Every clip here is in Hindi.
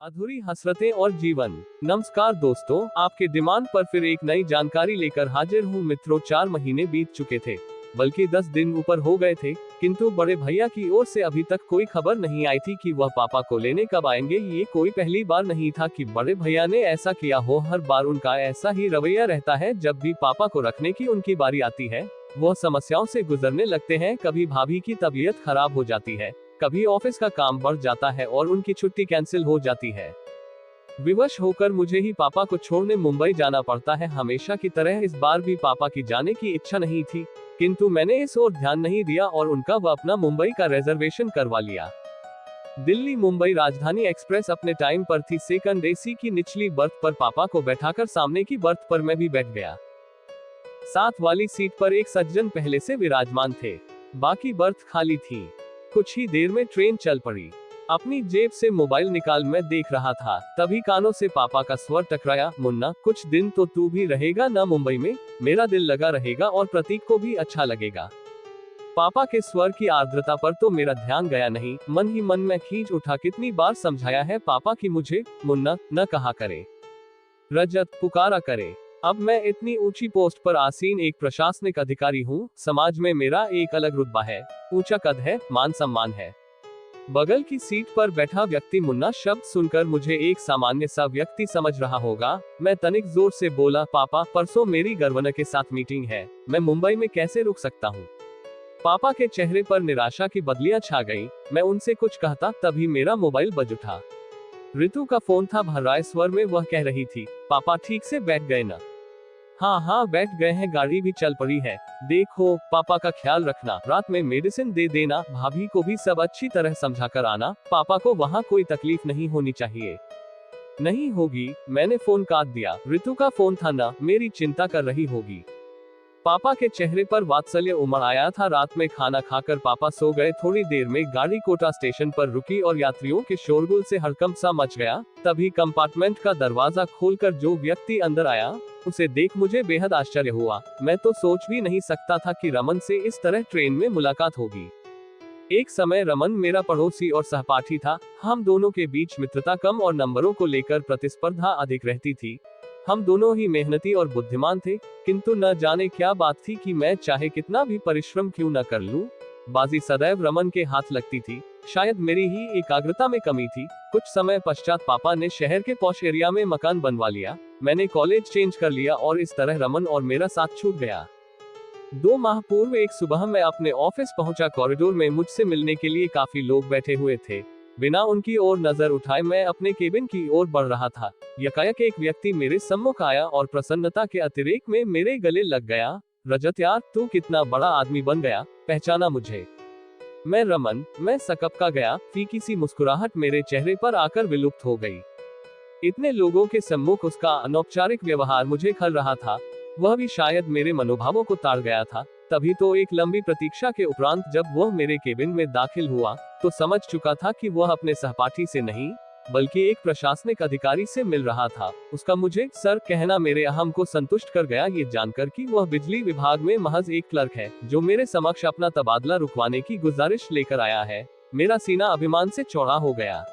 अधूरी हसरतें और जीवन। नमस्कार दोस्तों, आपके डिमांड पर फिर एक नई जानकारी लेकर हाजिर हूँ मित्रों। 4 महीने बीत चुके थे, बल्कि 10 दिन ऊपर हो गए थे, किंतु बड़े भैया की ओर से अभी तक कोई खबर नहीं आई थी कि वह पापा को लेने कब आएंगे। ये कोई पहली बार नहीं था कि बड़े भैया ने ऐसा किया हो। हर बार उनका ऐसा ही रवैया रहता है। जब भी पापा को रखने की उनकी बारी आती है, वह समस्याओं से गुजरने लगते हैं। कभी भाभी की तबीयत खराब हो जाती है, कभी ऑफिस का काम बढ़ जाता है और उनकी छुट्टी कैंसिल हो जाती है। विवश होकर मुझे ही पापा को छोड़ने मुंबई जाना पड़ता है। हमेशा की तरह इस बार भी पापा की जाने की इच्छा नहीं थी, किंतु मैंने इस ओर ध्यान नहीं दिया और उनका वह अपना मुंबई का रिजर्वेशन करवा लिया। दिल्ली मुंबई राजधानी एक्सप्रेस अपने टाइम पर थी। सेकंड एसी की निचली बर्थ पर पापा को बैठाकर सामने की बर्थ पर मैं भी बैठ गया। साथ वाली सीट पर एक सज्जन पहले से विराजमान थे, बाकी बर्थ खाली थी। कुछ ही देर में ट्रेन चल पड़ी। अपनी जेब से मोबाइल निकाल मैं देख रहा था, तभी कानों से पापा का स्वर टकराया, मुन्ना, कुछ दिन तो तू भी रहेगा ना मुंबई में? मेरा दिल लगा रहेगा और प्रतीक को भी अच्छा लगेगा। पापा के स्वर की आर्द्रता पर तो मेरा ध्यान गया नहीं। मन ही मन में खींच उठा, कितनी बार समझाया है पापा की मुझे मुन्ना न कहा करे, रजत पुकारा करे। अब मैं इतनी ऊंची पोस्ट पर आसीन एक प्रशासनिक अधिकारी हूँ। समाज में मेरा एक अलग रुतबा है, ऊंचा कद है, मान सम्मान है। बगल की सीट पर बैठा व्यक्ति मुन्ना शब्द सुनकर मुझे एक सामान्य सा व्यक्ति समझ रहा होगा। मैं तनिक जोर से बोला, पापा, परसों मेरी गर्वना के साथ मीटिंग है, मैं मुंबई में कैसे रुक सकता हूँ? पापा के चेहरे पर निराशा की बदलियां छा गई। मैं उनसे कुछ कहता, तभी मेरा मोबाइल बज उठा। ऋतु का फोन था। भर्राए स्वर में वह कह रही थी, पापा ठीक से बैठ गए ना? हाँ हाँ बैठ गए हैं, गाड़ी भी चल पड़ी है। देखो, पापा का ख्याल रखना, रात में मेडिसिन दे देना, भाभी को भी सब अच्छी तरह समझा कर आना। पापा को वहाँ कोई तकलीफ नहीं होनी चाहिए। नहीं होगी, मैंने फोन काट दिया। ऋतु का फोन था ना, मेरी चिंता कर रही होगी। पापा के चेहरे पर वात्सल्य उमड़ आया था। रात में खाना खाकर पापा सो गए। थोड़ी देर में गाड़ी कोटा स्टेशन पर रुकी और यात्रियों के शोरगुल से हड़कंप सा मच गया। तभी कंपार्टमेंट का दरवाजा खोलकर जो व्यक्ति अंदर आया, उसे देख मुझे बेहद आश्चर्य हुआ। मैं तो सोच भी नहीं सकता था कि रमन से इस तरह ट्रेन में मुलाकात होगी। एक समय रमन मेरा पड़ोसी और सहपाठी था। हम दोनों के बीच मित्रता कम और नंबरों को लेकर प्रतिस्पर्धा अधिक रहती थी। हम दोनों ही मेहनती और बुद्धिमान थे, किंतु न जाने क्या बात थी कि मैं चाहे कितना भी परिश्रम क्यों न कर लूं, बाजी सदैव रमन के हाथ लगती थी। शायद मेरी ही एकाग्रता में कमी थी। कुछ समय पश्चात पापा ने शहर के पॉश एरिया में मकान बनवा लिया। मैंने कॉलेज चेंज कर लिया और इस तरह रमन और मेरा साथ छूट गया। 2 माह पूर्व एक सुबह मैं अपने ऑफिस पहुंचा। कॉरिडोर में मुझसे मिलने के लिए काफी लोग बैठे हुए थे। बिना उनकी ओर नजर उठाए मैं अपने केबिन की ओर बढ़ रहा था। यकायक एक व्यक्ति मेरे सम्मुख आया और प्रसन्नता के अतिरेक में मेरे गले लग गया। रजत यार, तू कितना बड़ा आदमी बन गया, पहचाना मुझे? मैं रमन, मैं सकपका गया। फीकी सी मुस्कुराहट मेरे चेहरे पर आकर विलुप्त हो गई। इतने लोगों के सम्मुख उसका अनौपचारिक व्यवहार मुझे खल रहा था। वह भी शायद मेरे मनोभावों को ताड़ गया था। तभी तो एक लंबी प्रतीक्षा के उपरांत जब वह मेरे केबिन में दाखिल हुआ, तो समझ चुका था कि वह अपने सहपाठी से नहीं, बल्कि एक प्रशासनिक अधिकारी से मिल रहा था। उसका मुझे सर कहना मेरे अहम को संतुष्ट कर गया, ये जानकर कि वह बिजली विभाग में महज एक क्लर्क है, जो मेरे समक्ष अपना तबादला रुकवाने की गुजारिश लेकर आया है। मेरा सीना अभिमान से चौड़ा हो गया।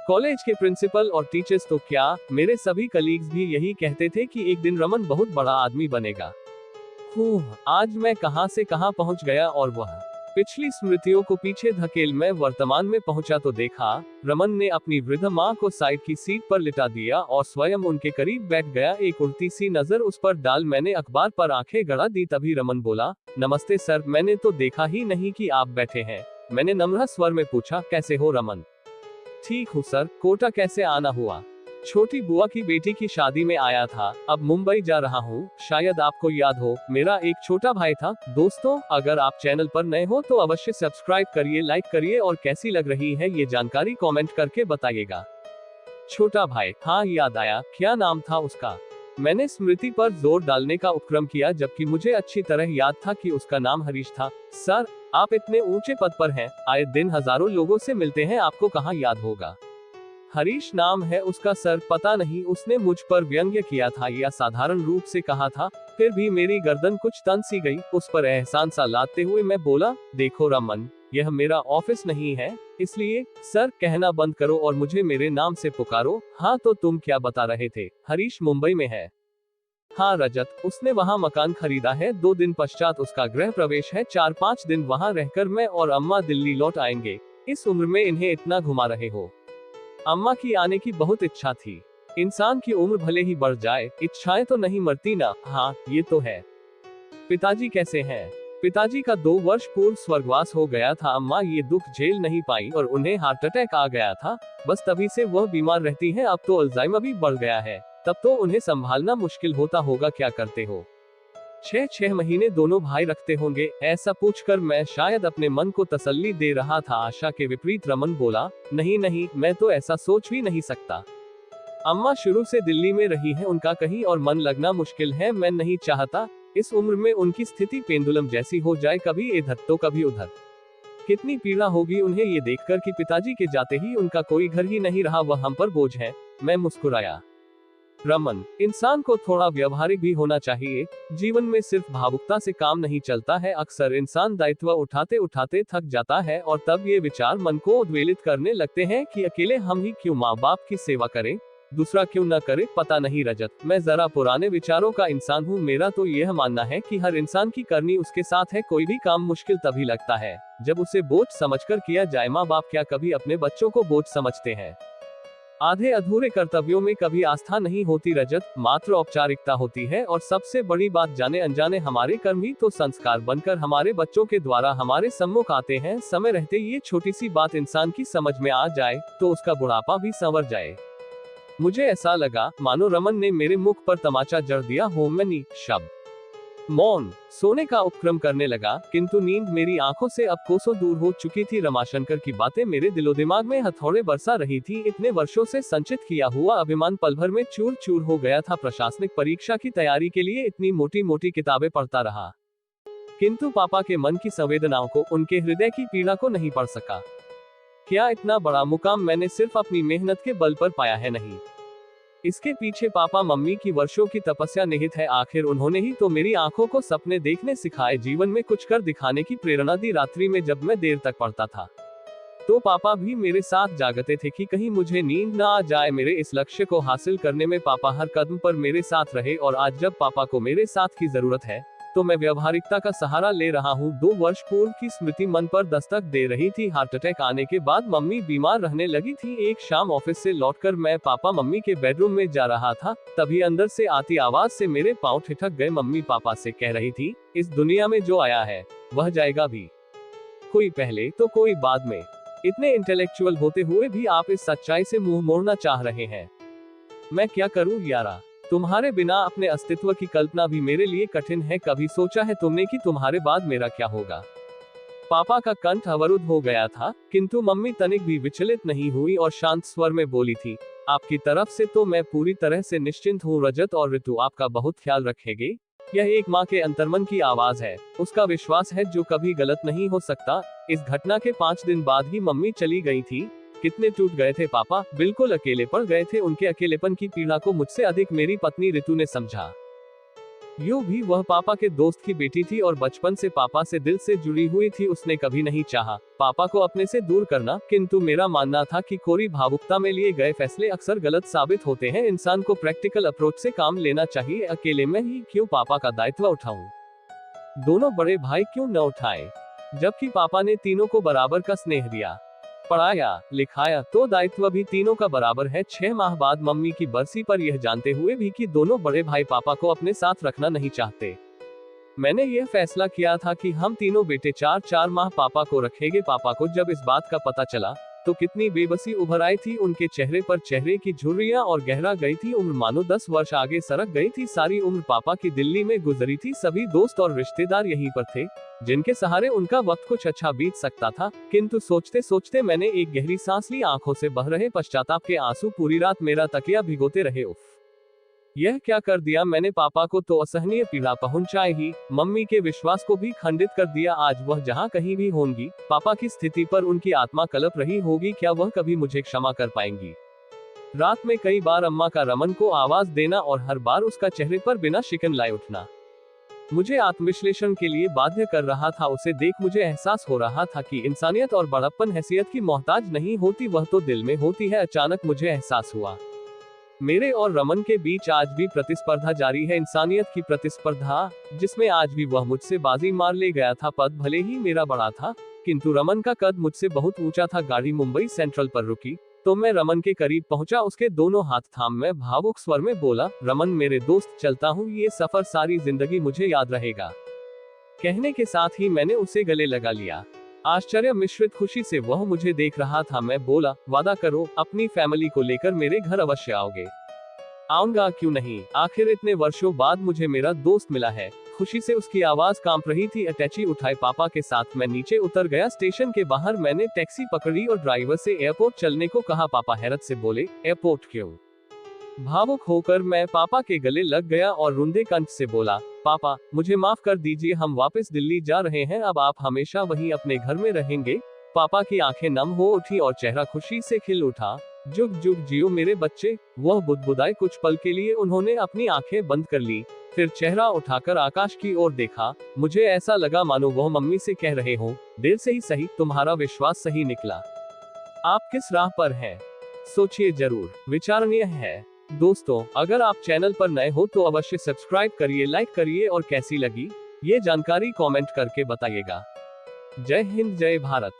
कॉलेज के प्रिंसिपल और टीचर्स तो क्या, मेरे सभी कलीग्स भी यही कहते थे कि एक दिन रमन बहुत बड़ा आदमी बनेगा। आज मैं कहां से कहां पहुंच गया और वह पिछली स्मृतियों को पीछे धकेल मैं वर्तमान में पहुंचा तो देखा, रमन ने अपनी वृद्ध मां को साइड की सीट पर लिटा दिया और स्वयं उनके करीब बैठ गया। एक उड़ती सी नजर उस पर डाल मैंने अखबार पर आंखें गड़ा दी। तभी रमन बोला, नमस्ते सर, मैंने तो देखा ही नहीं कि आप बैठे हैं। मैंने नम्र स्वर में पूछा, कैसे हो रमन? ठीक हूँ सर। कोटा कैसे आना हुआ? छोटी बुआ की बेटी की शादी में आया था, अब मुंबई जा रहा हूँ। शायद आपको याद हो, मेरा एक छोटा भाई था। दोस्तों, अगर आप चैनल पर नए हो तो अवश्य सब्सक्राइब करिए, लाइक करिए और कैसी लग रही है ये जानकारी कमेंट करके बताइएगा। छोटा भाई, हाँ याद आया, क्या नाम था उसका? मैंने स्मृति पर जोर डालने का उपक्रम किया, जबकि मुझे अच्छी तरह याद था कि उसका नाम हरीश था। सर, आप इतने ऊंचे पद पर हैं, आए दिन हजारों लोगों से मिलते हैं, आपको कहाँ याद होगा? हरीश नाम है उसका सर। पता नहीं उसने मुझ पर व्यंग्य किया था या साधारण रूप से कहा था, फिर भी मेरी गर्दन कुछ तन सी गई। उस पर एहसान सा लादते हुए मैं बोला, देखो रमन, यह मेरा ऑफिस नहीं है, इसलिए सर कहना बंद करो और मुझे मेरे नाम से पुकारो। हाँ तो तुम क्या बता रहे थे? हरीश मुंबई में है। हाँ रजत, उसने वहाँ मकान खरीदा है। 2 दिन पश्चात उसका गृह प्रवेश है। 4-5 दिन वहाँ रहकर मैं और अम्मा दिल्ली लौट आएंगे। इस उम्र में इन्हें इतना घुमा रहे हो? अम्मा की आने की बहुत इच्छा थी। इंसान की उम्र भले ही बढ़ जाए, इच्छाएं तो नहीं मरती ना। हाँ ये तो है। पिताजी कैसे हैं? पिताजी का 2 वर्ष पूर्व स्वर्गवास हो गया था। अम्मा ये दुख झेल नहीं पाई और उन्हें हार्ट अटैक आ गया था। बस तभी से वह बीमार रहती हैं। अब तो अल्जाइमर भी बढ़ गया है, तब तो उन्हें संभालना मुश्किल होता होगा। क्या करते हो? 6-6 महीने दोनों भाई रखते होंगे। ऐसा पूछकर मैं शायद अपने मन को तसल्ली दे रहा था। आशा के विपरीत रमन बोला, नहीं नहीं, मैं तो ऐसा सोच भी नहीं सकता। अम्मा शुरू से दिल्ली में रही है, उनका कहीं और मन लगना मुश्किल है। मैं नहीं चाहता इस उम्र में उनकी स्थिति पेंडुलम जैसी हो जाए, कभी इधर तो कभी उधर। कितनी पीड़ा होगी उन्हें ये देखकर कि पिताजी के जाते ही उनका कोई घर ही नहीं रहा, वह हम पर बोझ है। मैं मुस्कुराया। रमन, इंसान को थोड़ा व्यवहारिक भी होना चाहिए। जीवन में सिर्फ भावुकता से काम नहीं चलता है। अक्सर इंसान दायित्व उठाते उठाते थक जाता है और तब ये विचार मन को उद्वेलित करने लगते हैं कि अकेले हम ही क्यों माँ बाप की सेवा करें, दूसरा क्यों न करे। पता नहीं रजत, मैं जरा पुराने विचारों का इंसान हूँ। मेरा तो यह मानना है कि हर इंसान की करनी उसके साथ है। कोई भी काम मुश्किल तभी लगता है जब उसे बोझ समझकर किया जाए। माँ बाप क्या कभी अपने बच्चों को बोझ समझते हैं? आधे अधूरे कर्तव्यों में कभी आस्था नहीं होती रजत, मात्र औपचारिकता होती है। और सबसे बड़ी बात, जाने अनजाने हमारे कर्म ही तो संस्कार बनकर हमारे बच्चों के द्वारा हमारे सम्मुख आते हैं। समय रहते ये छोटी सी बात इंसान की समझ में आ जाए तो उसका बुढ़ापा भी संवर जाए। मुझे ऐसा लगा मानो रमन ने मेरे मुख पर तमाचा जड़ दिया हो। मैंने शब्द मौन सोने का उपक्रम करने लगा, किंतु नींद मेरी आंखों से अब कोसों दूर हो चुकी थी। रमाशंकर की बातें मेरे दिलो दिमाग में हथौड़े बरसा रही थी। इतने वर्षों से संचित किया हुआ अभिमान पल भर में चूर चूर हो गया था। प्रशासनिक परीक्षा की तैयारी के लिए इतनी मोटी मोटी किताबें पढ़ता रहा, किंतु पापा के मन की संवेदनाओं को, उनके हृदय की पीड़ा को नहीं पढ़ सका। क्या इतना बड़ा मुकाम मैंने सिर्फ अपनी मेहनत के बल पर पाया है? नहीं, इसके पीछे पापा मम्मी की वर्षों की तपस्या निहित है। आखिर उन्होंने ही तो मेरी आंखों को सपने देखने सिखाए, जीवन में कुछ कर दिखाने की प्रेरणा दी। रात्रि में जब मैं देर तक पढ़ता था तो पापा भी मेरे साथ जागते थे कि कहीं मुझे नींद ना आ जाए। मेरे इस लक्ष्य को हासिल करने में पापा हर कदम पर मेरे साथ रहे और आज जब पापा को मेरे साथ की जरूरत है तो मैं व्यवहारिकता का सहारा ले रहा हूँ। 2 वर्ष पूर्व की स्मृति मन पर दस्तक दे रही थी। हार्ट अटैक आने के बाद मम्मी बीमार रहने लगी थी। एक शाम ऑफिस से लौटकर मैं पापा मम्मी के बेडरूम में जा रहा था, तभी अंदर से आती आवाज से मेरे पांव ठिठक गए। मम्मी पापा से कह रही थी, इस दुनिया में जो आया है वह जाएगा भी, कोई पहले तो कोई बाद में। इतने इंटेलेक्चुअल होते हुए भी आप इस सच्चाई से मुंह मोड़ना चाह रहे हैं। मैं क्या करूं यारा, तुम्हारे बिना अपने अस्तित्व की कल्पना भी मेरे लिए कठिन है। कभी सोचा है तुमने कि तुम्हारे बाद मेरा क्या होगा? पापा का कंठ अवरुद्ध हो गया था, किंतु मम्मी तनिक भी विचलित नहीं हुई और शांत स्वर में बोली थी, आपकी तरफ से तो मैं पूरी तरह से निश्चिंत हूँ। रजत और ऋतु आपका बहुत ख्याल रखेंगे। यह एक माँ के अंतर्मन की आवाज है, उसका विश्वास है जो कभी गलत नहीं हो सकता। इस घटना के 5 दिन बाद ही मम्मी चली गई थी। कितने टूट गए थे पापा, बिल्कुल अकेले पड़ गए थे। उनके अकेलेपन की पीड़ा को मुझसे अधिक मेरी पत्नी ऋतु ने समझा। यूं भी वह पापा के दोस्त की बेटी थी और बचपन से पापा से दिल से जुड़ी हुई थी। उसने कभी नहीं चाहा पापा को अपने से दूर करना, किंतु मेरा मानना था कि कोरी भावुकता में लिए गए फैसले अक्सर गलत साबित होते हैं। इंसान को प्रैक्टिकल अप्रोच से काम लेना चाहिए। अकेले में ही क्यों पापा का दायित्व उठाऊं? दोनों बड़े भाई क्यों न उठाए? जबकि पापा ने तीनों को बराबर का स्नेह दिया, पढ़ाया लिखाया, तो दायित्व भी तीनों का बराबर है। 6 माह बाद मम्मी की बरसी पर यह जानते हुए भी कि दोनों बड़े भाई पापा को अपने साथ रखना नहीं चाहते, मैंने यह फैसला किया था कि हम तीनों बेटे 4-4 माह पापा को रखेंगे। पापा को जब इस बात का पता चला तो कितनी बेबसी उभर आई थी उनके चेहरे पर। चेहरे की झुर्रियां और गहरा गई थी उम्र, मानो 10 वर्ष आगे सरक गई थी। सारी उम्र पापा की दिल्ली में गुजरी थी। सभी दोस्त और रिश्तेदार यहीं पर थे जिनके सहारे उनका वक्त कुछ अच्छा बीत सकता था। किंतु सोचते सोचते मैंने एक गहरी सांस ली। आंखों से बह रहे पश्चाताप के आंसू पूरी रात मेरा तकिया भिगोते रहे। उफ, यह क्या कर दिया मैंने? पापा को तो असहनीय पीड़ा पहुंचाई ही, मम्मी के विश्वास को भी खंडित कर दिया। आज वह जहां कहीं भी होंगी, पापा की स्थिति पर उनकी आत्मा कलप रही होगी। क्या वह कभी मुझे क्षमा कर पाएंगी? रात में कई बार अम्मा का रमन को आवाज देना और हर बार उसका चेहरे पर बिना शिकन लाए उठना मुझे आत्मविश्लेषण के लिए बाध्य कर रहा था। उसे देख मुझे एहसास हो रहा था कि इंसानियत और बड़प्पन हैसियत की मोहताज नहीं होती, वह तो दिल में होती है। अचानक मुझे एहसास हुआ मेरे और रमन के बीच आज भी प्रतिस्पर्धा जारी है, इंसानियत की प्रतिस्पर्धा, जिसमें आज भी वह मुझसे बाजी मार ले गया था। पद भले ही मेरा बड़ा था, किंतु रमन का कद मुझसे बहुत ऊंचा था। गाड़ी मुंबई सेंट्रल पर रुकी तो मैं रमन के करीब पहुंचा। उसके दोनों हाथ थाम मैं भावुक स्वर में बोला, रमन मेरे दोस्त, चलता हूँ, ये सफर सारी जिंदगी मुझे याद रहेगा। कहने के साथ ही मैंने उसे गले लगा लिया। आश्चर्य मिश्रित खुशी से वह मुझे देख रहा था। मैं बोला, वादा करो, अपनी फैमिली को लेकर मेरे घर अवश्य आओगे। आऊंगा, क्यों नहीं, आखिर इतने वर्षों बाद मुझे मेरा दोस्त मिला है। खुशी से उसकी आवाज कांप रही थी। अटैची उठाए पापा के साथ मैं नीचे उतर गया। स्टेशन के बाहर मैंने टैक्सी पकड़ी और ड्राइवर से एयरपोर्ट चलने को कहा। पापा हैरत से बोले, एयरपोर्ट क्यों? भावुक होकर मैं पापा के गले लग गया और रुंधे कंठ से बोला, पापा मुझे माफ कर दीजिए, हम वापस दिल्ली जा रहे हैं, अब आप हमेशा वहीं अपने घर में रहेंगे। पापा की आंखें नम हो उठी और चेहरा खुशी से खिल उठा। जुग जुग जियो मेरे बच्चे। वह बुदबुदाए। कुछ पल के लिए उन्होंने अपनी आंखें बंद कर ली, फिर चेहरा उठाकर आकाश की ओर देखा। मुझे ऐसा लगा मानो वह मम्मी से कह रहे हो, देर से ही सही, तुम्हारा विश्वास सही निकला। आप किस राह पर हैं? सोचिए जरूर, विचारणीय है। दोस्तों, अगर आप चैनल पर नए हो तो अवश्य सब्सक्राइब करिए, लाइक करिए और कैसी लगी ये जानकारी कमेंट करके बताइएगा। जय हिंद, जय भारत।